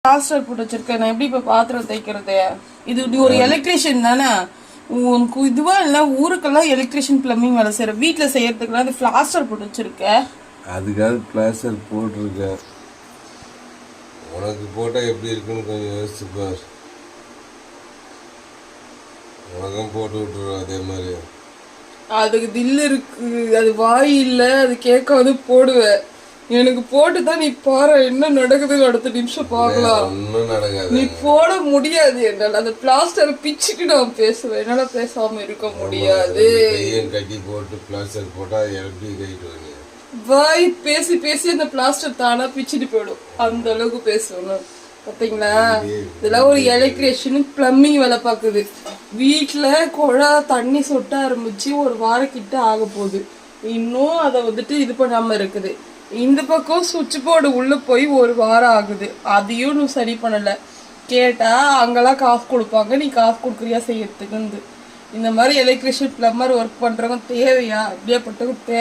Plaster போட்டு வச்சிருக்கேன். நான் எப்படி இப்ப பாத்திரம் தேய்க்கிறது? இது நீ ஒரு எலக்ட்ரீஷியன் தானே? உனக்கு இதுவா இல்ல ஊருக்கெல்லாம் எலக்ட்ரீஷியன் பிளம்பிங் வேலை செய்யற, வீட்டுல செய்யறதுக்குலாம் அது பிளாஸ்டர் போட்டு வச்சிருக்க. அதுக்காக பிளாஸ்டர் போட்டிருக்கேன். உனக்கு போட்டா எப்படி இருக்குன்னு கொஞ்சம் யோசிச்சு பார். உனக்கும் போட்டு விட்டுருவோம் அதே மாதிரி. அதுக்கு தில்லு இருக்கு, அது வாய் இல்ல, அது கேட்காது போடுவேன். எனக்கு போட்டுதான் நீ பாரு என்ன நடக்குதுன்னு அடுத்த நிமிஷம் பாக்கலாம். ஒன்னும் நடக்காது. நீ போட முடியாது என்னால. அந்த பிளாஸ்டர் பிச்சுட்டு நான் பேசுவேன். என்னால பேசாம இருக்க முடியாது. கட்டி போட்டு பிளாஸ்டர் போட்டா எப்படி கைட்டு வாய் பேசி பேசி அந்த பிளாஸ்டர் தானா பிச்சுட்டு போயிடும். அந்த அளவுக்கு பேசுவேன். பாத்தீங்களா, இதெல்லாம் ஒரு எலக்ட்ரீஷியன் பிளம்பிங் வேலை பாக்குது. வீட்டுல குழா தண்ணி சொட்ட ஆரம்பிச்சு ஒரு வாரம் கிட்ட ஆக போகுது. இன்னும் அதை வந்துட்டு இது பண்ணாம இருக்குது. இந்த பக்கம் சுவிட்ச் போர்டு உள்ள போய் ஒரு வாரம் ஆகுது. அதையும் நீ சரி பண்ணல. கேட்டா அங்கெல்லாம் காசு கொடுப்பாங்க, நீ காசு கொடுக்குறியா செய்யறதுக்கு. இந்த மாதிரி எலக்ட்ரிஷியன் பிளம்பர் ஒர்க் பண்றவங்க தேவையா? அப்படியேப்பட்டவங்க தேவை.